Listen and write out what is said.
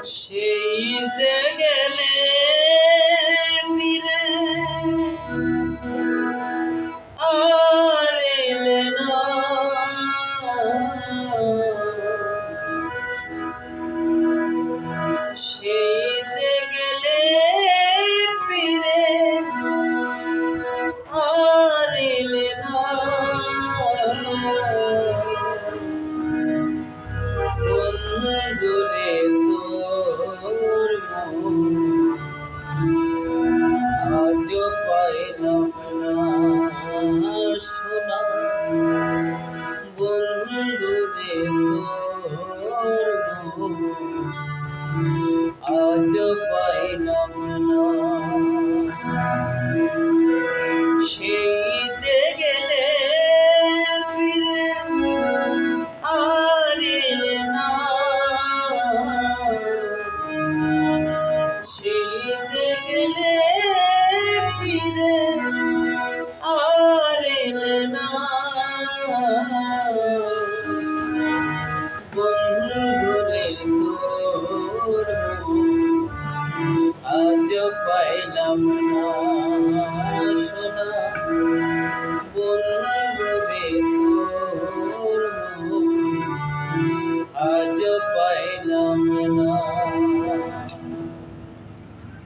সেই যে গেলে ফিরে আর এলে না, সেই যে গেলে ফিরে আর এলে না, বন্ধুরে তোর আজও পাইলাম না শোনা, বন্ধুরে তোর আজও পাইলাম না।